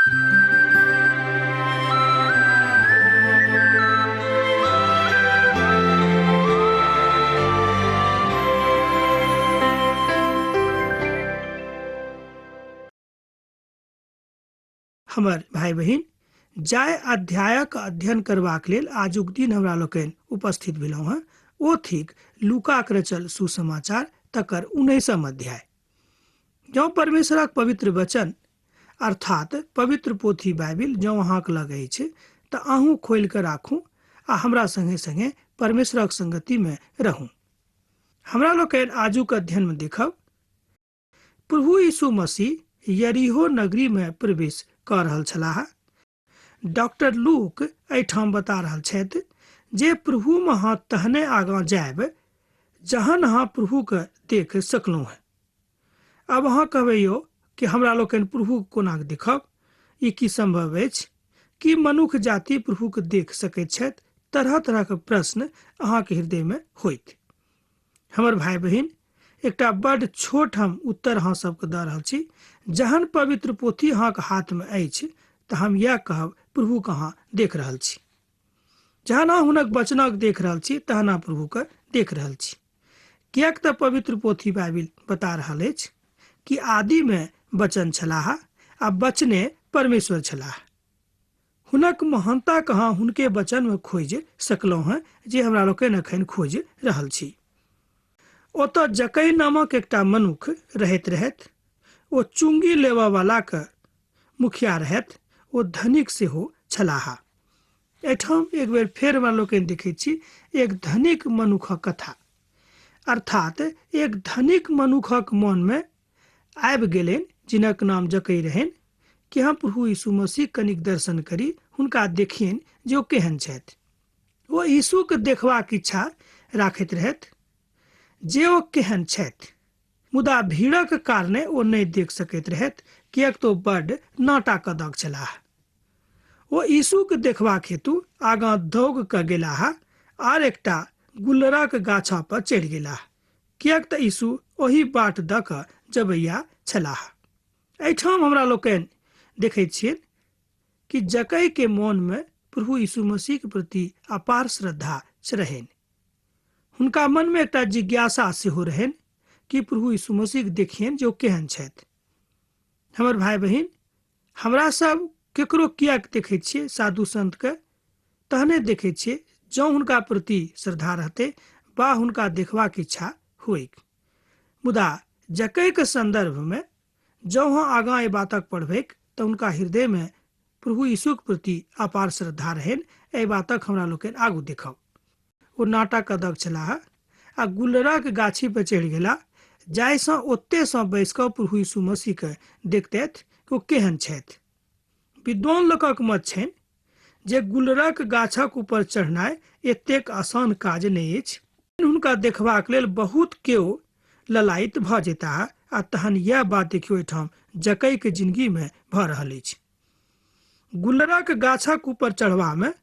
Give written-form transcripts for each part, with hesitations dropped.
हमर भाई बहिन, जाय अध्यायक अध्ययन करबाक लेल आजुक दिन हमरा लोकनि उपस्थित भेलहुँ हैं ओ थिक लूकाक रचल सुसमाचार तकर 19 अध्याय। जँ परमेश्वरक पवित्र वचन अर्थात पवित्र पोथी बाइबिल जँ अहाँक लग अछि तऽ अहूँ खोलि कऽ राखू आ हमरा संगे संगे परमेश्वरक संगति में रहू। हमरा लोकनि आजुक अध्ययन में देखब प्रभु यीशु मसीह यरीहो नगरी में प्रवेश कऽ रहल छलाह। डॉक्टर लूक एहिठाम बता रहल छथि जे प्रभु में अहाँ तहने आगाँ जायब जहन अहाँ प्रभु के देख सकलहुँ हैं। अब अहाँ कहबै यौ कि हमरा लोकनि प्रभु कोना देखब, ई की संभव अछि कि मनुष्य जाति प्रभु के देख सकैत छथि? तरह तरह के प्रश्न अहाँके हृदय में होइत। हमर भाई बहिन, एकटा बड़ छोट हम उत्तर अहाँ सबके दऽ रहल छी। जहन पवित्र पोथी अहाँके हाथ में अछि तऽ हम यह कहब प्रभु के अहाँ देख रहल छी। जहन अहाँ हुनक वचनक देख रहल छी तहन अहाँ प्रभु के देख रहल छी। कियाक तऽ पवित्र पोथी बाइबिल बता रहल अछि कि आदि में वचन छलाह आ वचने परमेश्वर छलाह। हुनक महानता कहाँ हुनके वचन में खोज सकलहुँ हैं जे हमरा लोकनि एखन खोज रहल छी। ओतऽ जकै नामक एकटा मनुख रहैत रहथि। ओ चुंगी लेवा वाला के मुखिया रहथि। ओ धनिक सेहो छलाह। एठाम एक बेर फेर हमरा लोकनि देखैत छी एक धनिक मनुखक कथा, अर्थात एक धनिक मनुखक मन में आबि गेलनि जिनक नाम जकै रहनि कि हम प्रभु यीशु मसीह कनिक दर्शन करी, हुनका देखियनि जे ओ केहन छथि। ओ यीशु के देखबाक इच्छा राखैत रहथि जे ओ केहन छथि, मुदा भीड़क कारणे ओ नहि देख सकैत रहथि, किएक तो बड्ड नाटा कदक छलाह। ओ यीशु के देखबाक हेतु आगाँ दौग कऽ गेलाह आर एकटा गुल्लरक गाछा पर चढ़ि गेलाह, किएक तऽ यीशु ओही बाट दऽ कऽ जबैया छलाह। एहिठाम हमरा लोकनि देखैत छियै कि जकै के मन में प्रभु यीशु मसीह के प्रति अपार श्रद्धा रहनि। हुनका मन में एकटा जिज्ञासा सेहो रहनि कि प्रभु यीशु मसीह देखियनि जे ओ केहन छथि। हमर भाई बहिन, हमरा सब केकरो किएक देखैत छियै साधु संत के? तहने देखैत छियै जँ हुनका प्रति श्रद्धा रहतै वा हुनका देखबाक इच्छा होइक। मुदा जकै के संदर्भ में जँ अहाँ आगाँ एहि बातक पढ़बैक तऽ हुनका हृदय में प्रभु यीशु के प्रति अपार श्रद्धा रहनि। एहि बातक हमरा लोकनि आगू देखब। ओ नाटा कदक छलाह आ गुल्लरक गाछी पर चढ़ि गेला, जाहिसँ ओते सँ बैस कऽ प्रभु यीशु मसीह के देखतथि कि ओ केहन छथि। विद्वान लोकक मत छनि जे गुल्लरक गाछक ऊपर चढ़नाइ एतेक आसान काज नहि अछि। हुनका देखबाक लेल बहुत केओ ललायित भऽ जेताह आ तहन यह बात देखियौ एहिठाम जकै के जिंदगी में भऽ रहल अछि। गुल्लरक गाछक ऊपर चढ़बा में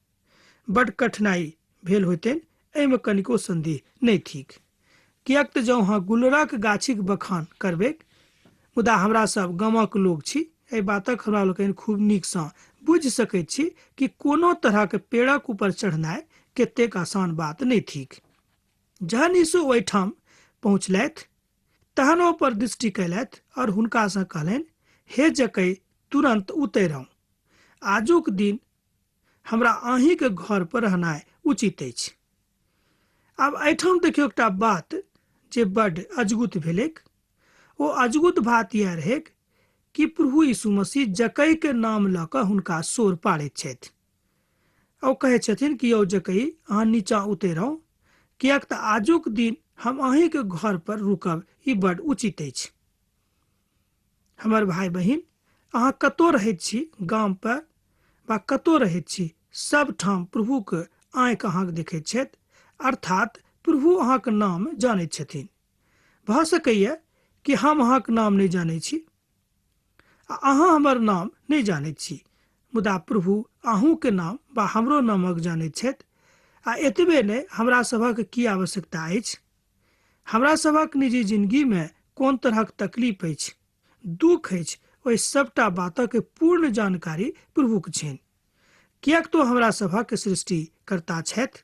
बड़ कठिनाई भेल होइतनि, एहिमे कनिको संदेह नहि थिक। किएक तऽ जँ अहाँ गुल्लरक गाछीक बखान करबै, मुदा हमरा सब गामक लोग छी, एहि बातक हमरा लोकनि खूब नीकसँ बुझि सकैत छी कि कोनो तरहक पेड़क ऊपर चढ़नाइ कतेक आसान बात नहि थिक। जहन यीशु ओहिठाम पहुँचलथि तहन ओ पर दृष्टि कयलथि और हुनकासँ कहलनि, हे जकै, तुरंत उतरौ। आजुक दिन हमरा अहीं के घर पर रहनाइ उचित अछि। आब एहिठाम देखियौ एकटा बात जे बड्ड अजगुत भेलैक। ओ अजगुत बात यह रहेक कि प्रभु यीशु मसीह जकै के नाम लऽ कऽ हुनका सोर पाड़ैत छथि। ओ कहै छथिन कि यौ जकै, अहाँ नीचाँ उतरौ, किएक तऽ आजुक दिन हम अहीं के घर पर रुकब ई बड्ड उचित अछि। हमर भाई बहिन, अहाँ कतौ रहैत छी, गाम पर वा कतौ रहैत छी, सब ठाम प्रभु के आँखि अहाँके देखैत छथि, अर्थात प्रभु अहाँके नाम जानैत छथिन। भऽ सकैए कि हम अहाँके नाम नहि जानैत छी आ अहाँ हमर नाम नहि जानैत छी, मुदा प्रभु अहूँ के नाम वा हमरो नामक जानैत छथि। आ एतबे नहि, हमरा सभक की आवश्यकता अछि, हमरा सभक निजी जिंदगी में कोन तरहक तकलीफ अछि, दुख अछि, ओहि सबटा बातक पूर्ण जानकारी प्रभुक छनि। किएक तो हमरा सभक सृष्टि करता छथि,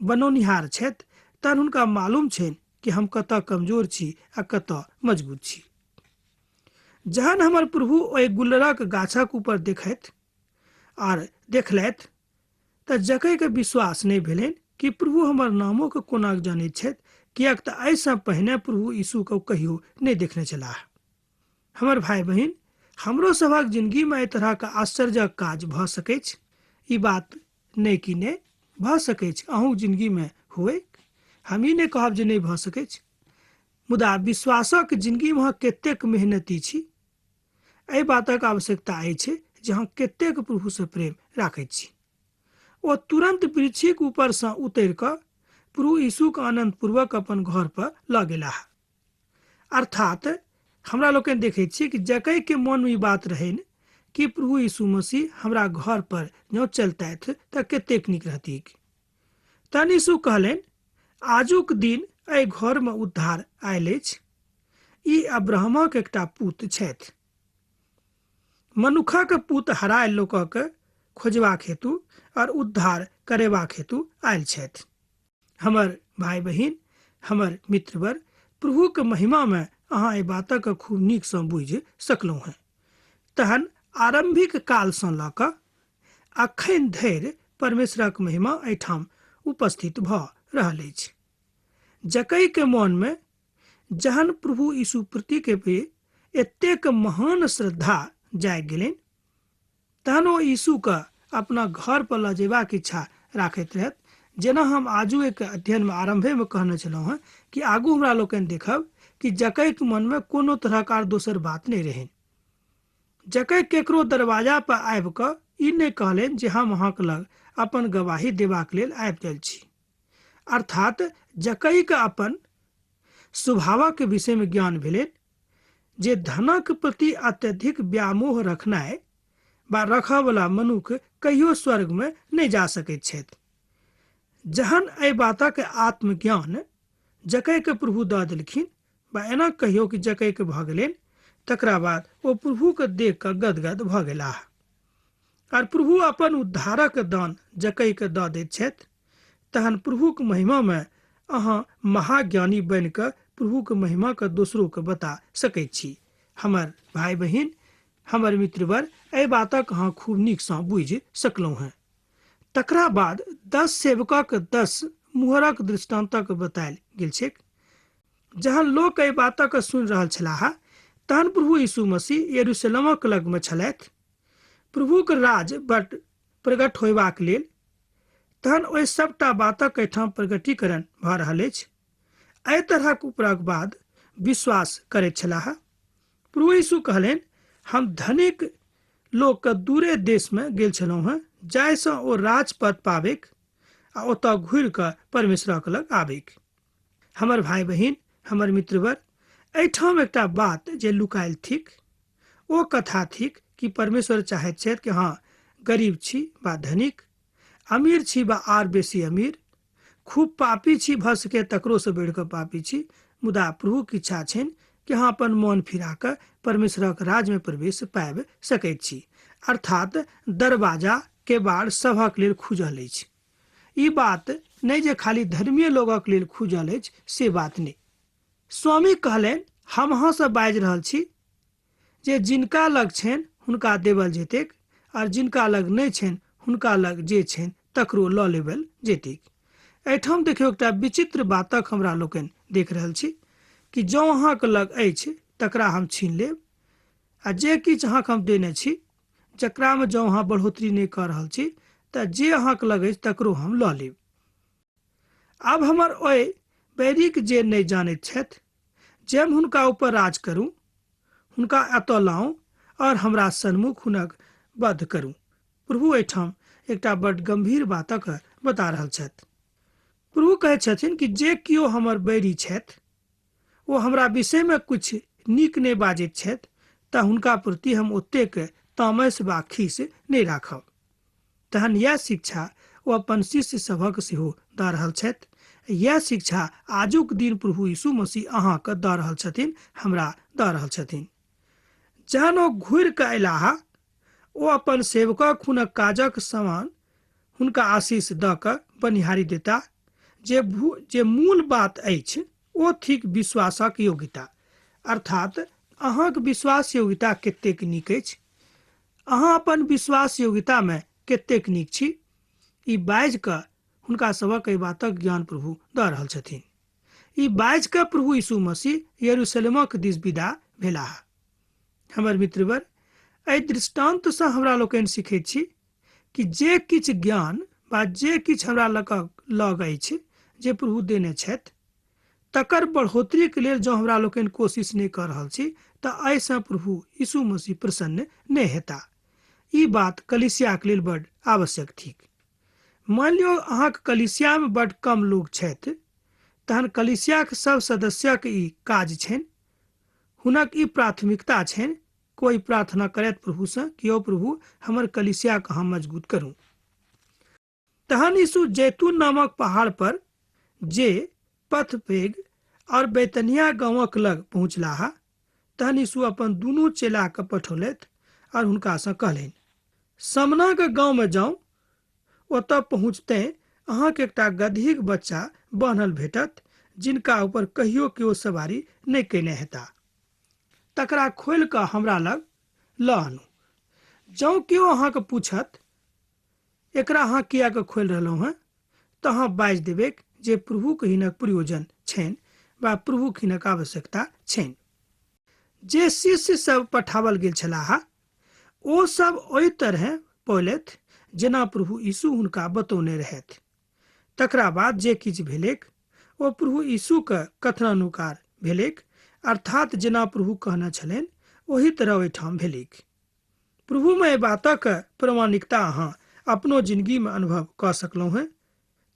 बनौनिहार छथि, तहन हुनका मालूम छनि कि हम कतऽ कमजोर छी आ कतऽ मजबूत छी। जहन हमर प्रभु ओहि गुल्लरक गाछक ऊपर देखैत आर देखलथि तऽ जकैके विश्वास नहि भेलनि कि प्रभु हमर नामों के कोना जानैत छथि, किएक तऽ एहिसँ पहिने प्रभु यीशुके कहियो नहि देखने छलाह। हमर भाई बहिन, हमरो सभक जिंदगीमे एहि तरहक आश्चर्यक काज भऽ सकैत छै। ई बात नहि कि नहि भऽ सकैत छै, अहूँ जिंदगीमे हुए, हम ई नहि कहब जे नहि भऽ सकैत छै। मुदा विश्वासक जिंदगीमे अहाँ कतेक मेहनती छी, एहि बातक आवश्यकता अछि जे अहाँ कतेक प्रभुसँ प्रेम राखैत छी। ओ तुरंत वृक्षिक ऊपरसँ उतरि कऽ प्रभु यीशुके आनंद पूर्वक अपन घर पर लऽ गेलाह। अर्थात हमरा लोकनि देखैत छियै कि जकैके मोनमे ई बात रहनि कि प्रभु यीशु मसीह हमरा घर पर जँ चलतथि तऽ कतेक नीक रहतिक। तहन यीशु कहलनि, आजुक दिन एहि घरमे उद्धार आयल अछि। ई अब्राहमक एकटा पुत्र छथि। मनुखक पुत्र हरायल लोकक खोजबाक हेतु और उद्धार करेबाक हेतु आयल छथि। हमर भाई बहिन, हमर मित्रवर, प्रभुके महिमामे अहाँ एहि बातक खूब नीकसँ बुझि सकलहुँ हैं। तहन आरंभिक कालसँ लऽ कऽ अखन धरि परमेश्वरक महिमा एहिठाम उपस्थित भऽ रहल अछि। जकैके मोनमे जहन प्रभु यीशु प्रतिके पे एतेक महान श्रद्धा जागि गेलनि, तहन ओ यीशुके अपना घर पर लऽ जेबाक इच्छा राखैत रहथि। जेना हम आजू एक अध्ययनमे आरंभेमे कहने छलहुँ हैं कि आगू हमरा लोकनि देखब कि जकैके मनमे कोनो तरहक आर दोसर बात नहि रहनि। जकै केकरो दरवाजा पर आबि कऽ ई नहि कहलनि जे हम अहाँके लग अपन गवाही देबाक लेल आबि गेल छी। अर्थात जकैके अपन स्वभावक विषयमे ज्ञान भेलनि जे धनक प्रति अत्यधिक व्यामोह रखनाइ वा रखयवला मनुष्य कहियो स्वर्गमे नहि जा सकैत छथि। जहन एहि बातक आत्मज्ञान जकैके प्रभु दऽ देलखिन, वा एना कहियो कि जकैके भऽ गेलनि, तकरा बाद ओ प्रभुके देख कऽ गदगद भऽ गेलाह। और प्रभु अपन उद्धारक दान जकैके दऽ दैत छथि, तहन प्रभुके महिमामे अहाँ महाज्ञानी बनि कऽ प्रभुके महिमाके दोसरोके बता सकैत छी। हमर भाई बहिन, हमर मित्रवर, एहि बातक अहाँ खूब नीकसँ बुझि सकलहुँ हैं। तकरा बाद 10 सेवकक 10 मुहरक दृष्टान्तक बतायल गेल छैक। जहन लोक एहि बातक सुनि रहल छलाह, तहन प्रभु यीशु मसीह यरूशलेमक लगमे छलथि, प्रभुके राज बड प्रगट होयबाक लेल। तहन ओहि सबटा बातक एहिठाम प्रगटीकरण भऽ रहल अछि। एहि तरहक उपरक बाद विश्वास करैत छलाह। प्रभु यीशु कहलनि, हम धनिक लोकके दूरे देशमे गेल छलहुँ हैं, जाहिसँ ओ राजपद पाबैक आ ओतऽ घुरि कऽ परमेश्वरक लग आबैक। हमर भाई बहिन, हमर मित्रवर, एहिठाम एकटा बात जे लुकायल थिक, ओ कथा थिक कि परमेश्वर चाहैत छथि कि हाँ, गरीब छी वा धनिक, अमीर छी वा आर बेसी अमीर, खूब पापी छी भऽ सके तकरोसँ बढ़ि कऽ पापी छी, मुदा प्रभुके इच्छा छनि कि अहाँ अपन मोन फिरा कऽ परमेश्वरक राज्यमे प्रवेश पाबि सकैत छी। अर्थात दरवाजा केबाड़ सभक लेल खुजल अछि। ई बात नहि जे खाली धर्मीय लोगक लेल खुजल अछि, से बात नहि। स्वामी कहलनि, हम अहाँसँ बाजि रहल छी जे जिनका लग छनि हुनका देवल जेतैक, और जिनका लग नहि छनि हुनका लग जे छनि तकरो लऽ लेवल जेतैक। एहिठाम देखियौ, एकटा विचित्र बातक हमरा लोकनि देख रहल छी कि जँ अहाँके लग अछि तकरा हम छीन लेब, आ जे किछु अहाँके हम देने छी, जकरामे जँ अहाँ बढ़ोतरी नहि कऽ रहल छी, तऽ जे अहाँके लग अछि तकरो हम लऽ लेब। आब हमर ओहि बैरिक जे नहि जानैत छथि, जे हम हुनका ऊपर राज करूं, हुनका एतऽ लाऊं और हमरा सन्मुख हुनक वध करूं। प्रभु एहिठाम एकटा बड्ड गंभीर बातक बता रहल छथि। प्रभु कहैत छथिन कि जे किओ हमर बैरी छथि, ओ हमरा विषयमे किछु नीक नहि बाजैत छथि, तऽ हुनका प्रति हम ओतेक तामस वा खीस नहि राखब। तहन यह शिक्षा ओ अपन शिष्य सभक सेहो दऽ रहल छथि। यह शिक्षा आजुक दिन प्रभु यीशु मसीह अहाँके दऽ रहल छथिन, हमरा दऽ रहल छथिन। जहन ओ घुरि कऽ अयलाह ओ अपन सेवकक हुनक काजक समान हुनका आशीष दऽ कऽ बनिहारी देता। जे मूल बात अछि ओ थिक विश्वासक योग्यता, अर्थात अहाँक विश्वास योग्यता कतेक नीक अछि, अहाँ अपन विश्वास योग्यतामे कतेक नीक छी। ई बाजि कऽ हुनका सभक एहि बातक ज्ञान प्रभु दऽ रहल छथिन। ई बाजि कऽ प्रभु यीशु मसीह यरूशलेमक दिस विदा भेलाह। हमर मित्रवर, एहि दृष्टान्तसँ हमरा लोकनि सीखैत छी कि जे किछु ज्ञान वा जे किछु हमरा लग अछि जे प्रभु देने छथि, तकर बढ़ोतरीके लेल जँ हमरा लोकनि कोशिश नहि कऽ रहल छी तऽ एहिसँ प्रभु यीशु मसीह प्रसन्न नहि हेता। ई बात कलीसियाके लेल बड्ड आवश्यक थिक। मान लियौ अहाँके कलीसियामे बड्ड कम लोग छथि, तहन कलीसियाके सब सदस्यक ई काज छनि, हुनक ई प्राथमिकता छनि, कोई प्रार्थना करैत प्रभुसँ कि ओ प्रभु हमर कलीसियाके हम मजबूत करूं। तहन यीशु जैतून नामक पहाड़ पर जे पथपेग और बैतनिया गांवक लग पहुँचलाह, तहन यीशु अपन दुनू चेलाके पठौलथि और हुनकासँ कहलनि, समनाक गाँवमे जाउ, ओतऽ पहुँचते अहाँके एकटा गदहीक बच्चा बान्हल भेटत जिनका ऊपर कहियो केओ सवारी नहि केने हेता। तकरा खोलि कऽ हमरा लग लऽ आनू। जँ केओ अहाँके पूछत एकरा अहाँ किया के खोलि रहलहुँ हेँ, तऽ अहाँ बाजि देबै जे प्रभुके हिनक प्रयोजन छनि वा प्रभुके हिनक आवश्यकता छनि। जे शिष्य सब पठाओल गेल छलाह ओ सब ओहि तरह पौलथि जेना प्रभु यीशु हुनका बतौने रहथि। तकरा बाद जे किछु भेलैक ओ प्रभु यीशुके कथनानुसार भेलैक, अर्थात जेना प्रभु कहने छलनि ओही तरह ओहिठाम भेलैक। प्रभुमे एहि बातक प्रामाणिकता अहाँ अपनो जिंदगीमे अनुभव कऽ सकलहुँ हेँ,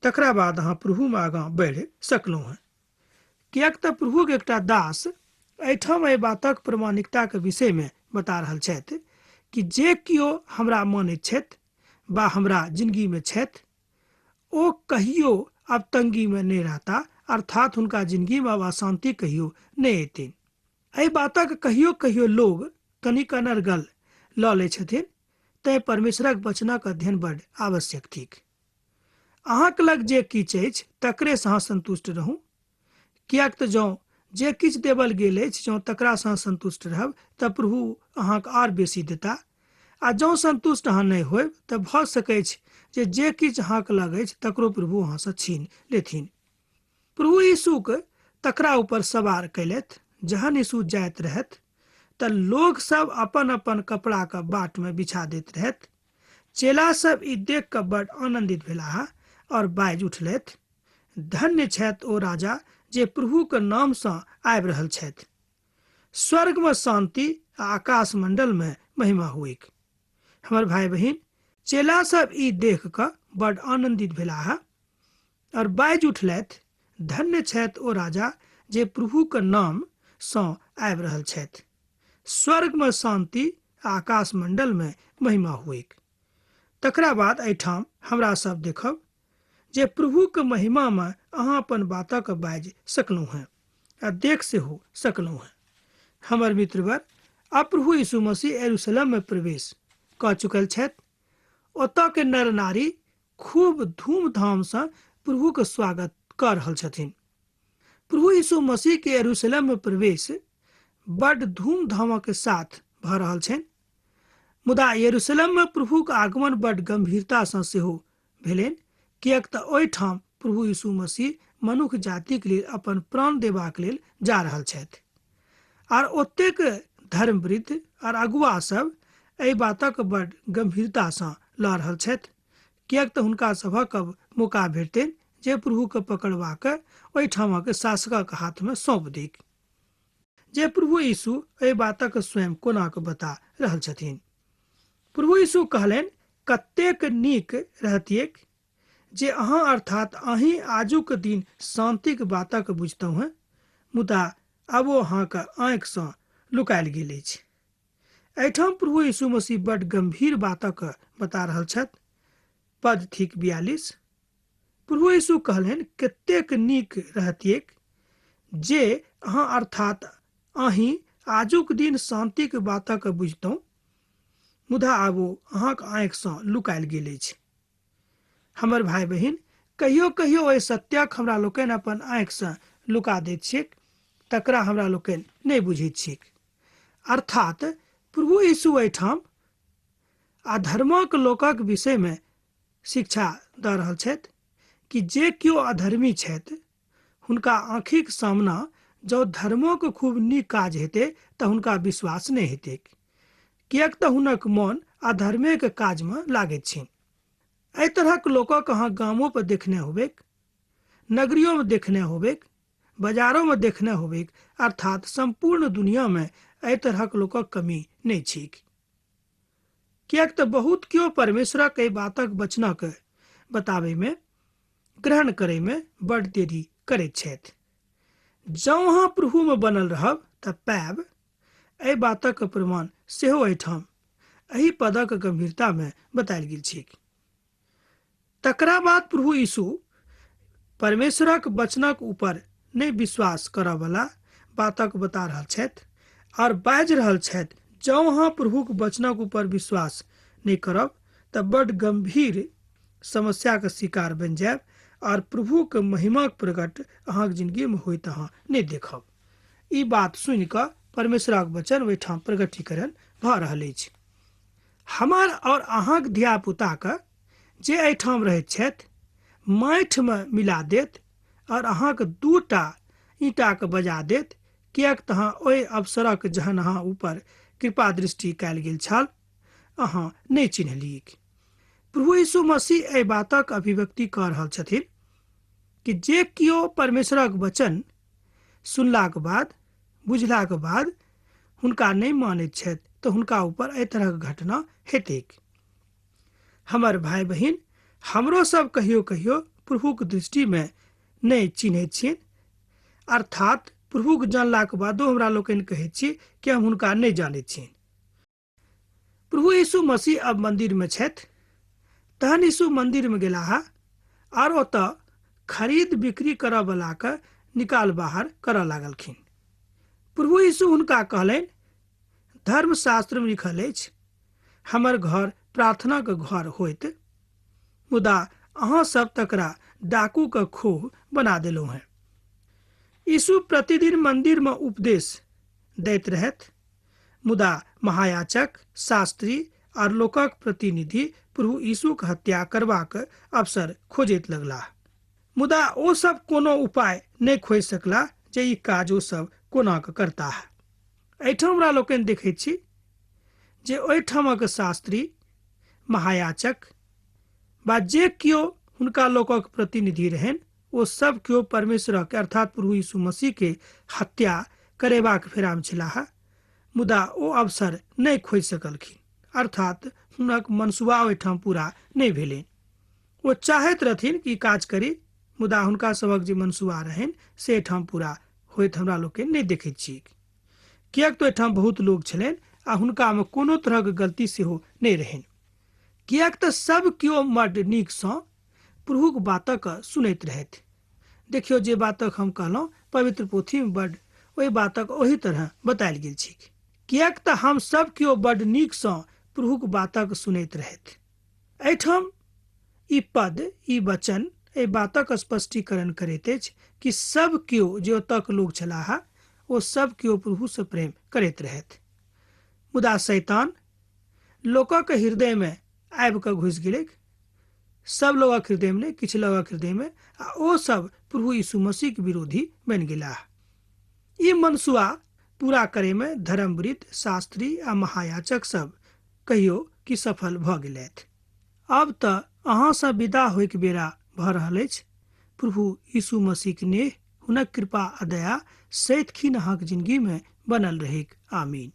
तकरा बाद अहाँ प्रभुमे आगाँ बढ़ि सकलहुँ हेँ। किएक तऽ प्रभुके एकटा दास एहिठाम एहि बातक प्रामाणिकताके विषयमे बता रहल छथि कि जे केओ हमरा मानैत छथि वा हमरा जिंदगीमे छथि ओ कहियो आब तंगीमे नहि रहता, अर्थात हुनका जिंदगीमे आब अशांति कहियो नहि अयतनि। एहि बातक कहियो कहियो लोग कनिक अनर्गल लऽ लै छथिन, तैँ परमेश्वरक वचनक अध्ययन बड्ड आवश्यक थिक। अहाँके लग जे किछु अछि तकरेसँ अहाँ संतुष्ट रहू, किएक तऽ जँ जे किछु देवल गेल अछि जँ तकरासँ अहाँ संतुष्ट रहब तऽ प्रभु अहाँके आर बेसी देता। आ जँ संतुष्ट अहाँ नहि होयब तऽ भऽ सकैत छै जे किछु अहाँके लग अछि तकरो प्रभु अहाँसँ छीन लेथिन। प्रभु यीशुके तकरा ऊपर सवार कैलथि। जहन यीशु जाइत रहथि तऽ लोग सब अपन अपन कपड़ाके बाटमे बिछा दैत रहथि। चेला सब ई देख कऽ बड़ आनंदित भेलाह और बाजि उठलथि, धन्य छथि ओ राजा जे प्रभुके नामसँ आबि रहल छथि। स्वर्गमे शांति आ आकाश मंडलमे महिमा हुएक। हमर भाई बहिन, चेला सब ई देख कऽ बड़ आनंदित भेलाह और बाजि उठलथि, धन्य छथि ओ राजा जे प्रभुके नामसँ आबि रहल छथि। स्वर्गमे शांति आ आकाश मंडलमे महिमा हुएक। तकरा बाद एहिठाम हमरा सब देखब जे प्रभुके महिमामे अहाँ अपन बातक बाजि सकलहुँ हेँ आ देख सेहो सकलहुँ हेँ। हमर मित्रवर, आब प्रभु यीशु मसीह यरूशलेममे प्रवेश कऽ चुकल छथि। ओतऽके नर नारी खूब धूमधामसँ प्रभुके स्वागत कऽ रहल छथिन। प्रभु यीशु मसीह के यरूशलेम में प्रवेश बड़ धूमधामक साथ भऽ रहल छनि। मुदा यरूशलेम में प्रभुक आगमन बड़ गंभीरतासँ सेहो भेलनि, किएक तऽ ओहिठाम प्रभु यीशु मसीह मनुष्य जातिक लेल अपन प्राण देबाक लेल जा रहल छथि। आर ओतेक धर्मवृद्ध आर अगुआ सब एहि बातक बड़ गंभीरतासँ लऽ रहल छथि, किएक तऽ हुनका सभक अब मौका भेटतनि जे प्रभुके पकड़बाक ओहिठामक शासकक हाथमे सौंप दैक। जे प्रभु यीशु एहि बातक स्वयं कोना कऽ बता रहल छथिन। प्रभु यीशु कहलनि, कतेक नीक रहतियैक जे अहाँ अर्थात अहीं आजुक दिन शांतिक बातक बुझतहुँ हैं, मुदा आब ओ अहाँके आँखिसँ लुकायल गेल अछि। एहिठाम प्रभु यीशु मसीह बड़ गंभीर बातक बता रहल छथि। पद थिक 42। प्रभु यीशु कहलनि, कतेक नीक रहतियैक जे अहाँ अर्थात अहीं आजुक दिन शांतिक बातक बुझतहुँ, मुदा आब ओ अहाँक आँखिसँ लुकायल गेल अछि। हमर भाई बहिन, कहियो कहियो ओहि सत्यक हमरा लोकनि अपन आँखिसँ लुका दैत छियै, तकरा हमरा लोकनि नहि बुझैत छियै। अर्थात प्रभु यीशु एहिठाम अधर्मक लोकक विषयमे शिक्षा दऽ रहल छथि कि जे केओ अधर्मी छथि हुनका आँखिक सामना जँ धर्मोक खूब नीक काज हेतै तऽ हुनका विश्वास नहि हेतै, किएक तऽ हुनक मोन अधर्मेक काजमे लागैत छनि। एहि तरहक लोकक अहाँ गामों पर देखने होबेक, नगरियों में देखने होबेक, बाजारों में देखने होबेक। अर्थात संपूर्ण दुनिया में एहि तरहक लोकक कमी नहीं छैक। किएक तऽ बहुत केओ परमेश्वरक एहि बातक वचनक बताबै में, ग्रहण करे में बड़ देरी करैत छथि। जँ अहाँ प्रभु में बनल रहब तऽ पाएब। एहि बातक प्रमाण सेहो एहिठाम एहि पदक गंभीरता में बतायल गेल छैक। तकरा बाद प्रभु यीशु परमेश्वरक वचनक ऊपर नहीं विश्वास करय वाला बातक बता रहल छथि और बाजि रहल छथि, जँ अहाँ प्रभुक वचनक ऊपर विश्वास नहीं करब तऽ बड़ गंभीर समस्या के शिकार बन जायब और प्रभु के महिमा प्रकट अहाँक जिंदगी में होइत अहाँ नहीं देखब। ई बात सुनि कऽ परमेश्वरक वचन ओहिठाम प्रगटीकरण भऽ रहल अछि। हमर और अहाँक धिया पुता के जे एहिठाम रहैत छथि माटि में मिला देत और अहाँक 2टा ईंटा के बजा देत, किएक तऽ अहाँ ओहि अवसरक जहन अहाँ ऊपर कृपा दृष्टि कयल गेल छल अहाँ नहीं चिन्हलियै। प्रभु यीशु मसीह एहि बातक अभिव्यक्ति कऽ रहल छथिन कि जे किओ परमेश्वरक वचन सुनलाक बाद, बुझलाक बाद हुनका नहीं मानैत छथि तऽ हुनका ऊपर एहि तरहक घटना हेतैक। हमर भाई बहिन, हमरो सब कहियो कहियो प्रभुक दृष्टि में नहीं चिन्हैत छियै। अर्थात प्रभुक जानलाक बादो हमरा लोकनि कहैत छी कि हम हुनका नहीं जानैत छियै। प्रभु यीशु मसीह अब मंदिर में छथि। तहन यीशु मंदिर में गेलाह और ओतऽ खरीद बिक्री करऽ वाला के निकाल बाहर करऽ लागलखिन। प्रभु यीशु हुनका कहलनि, धर्मशास्त्र में लिखल अछि, हमर घर प्रार्थना के घर होइत, मुदा अहाँ सब तकरा डाकू के खोह बना देलहुँ हैं। यीशु प्रतिदिन मंदिर में उपदेश दैत रहथि, मुदा महायाजक, शास्त्री और लोकक प्रतिनिधि प्रभु यीशु के हत्या करबाक अवसर खोजैत लगलाह। मुदा ओ सब कोनो उपाय नहीं खोजि सकला जे ई काज ओ सब कोना कऽ करताह। एहिठाम हमरा लोकनि देखैत छी जे ओहिठामक शास्त्री, महायाजक बा जे किओ हुनका लोकक प्रतिनिधि रहनि, ओ सब किओ परमेश्वरक अर्थात प्रभु यीशु मसीह के हत्या करेबाक फेरा में छलाह, मुदा ओ अवसर नहीं खोजि सकलखिन। अर्थात हुनक मनसुआ ओहिठाम पूरा नहीं भेलनि। ओ चाहैत रहथिन कि काज करी, मुदा हुनका सबक जे मनसुआ रहनि से एहिठाम पूरा होइत हमरा लोकनि नहीं देखैत छी। किएक तऽ एहिठाम बहुत लोग छलनि आ हुनका में कोनो तरहक गलती सेहो नहीं रहनि। किएक तऽ सब किओ बड्ड नीकसँ प्रभुक बातक सुनैत रहथि। देखियौ, जे बातक हम कहलहुँ पवित्र पोथी में बड्ड ओहि बातक ओही तरह बतायल गेल छै। किएक तऽ हम सब किओ बड्ड नीकसँ प्रभुक बातक सुनैत रहथि। एहिठाम ई पद, ई वचन एहि बातक स्पष्टीकरण करैत अछि कि सब किओ जे ओतक लोग छलाह ओ सब किओ प्रभु से प्रेम करैत रहथि। मुदा शैतान लोकक हृदय में आबि कऽ घुसि गेलै। सब लोगक हृदय में नहीं, किछु लोगक हृदय में, आ ओ सब प्रभु यीशु मसीह के विरोधी बनि गेलाह। ई मनसुआ पूरा करे में धर्मवृत्त, शास्त्री आ महायाजक सब कहियो कि सफल भऽ गेलथि। अब तऽ अहाँ सब विदा होइके बेरा भऽ रहल अछि। प्रभु यीशु मसीह के नेह, हुनक कृपा आ दया सदिखन अहाँक जिंदगी में बनल रहेक। आमीन।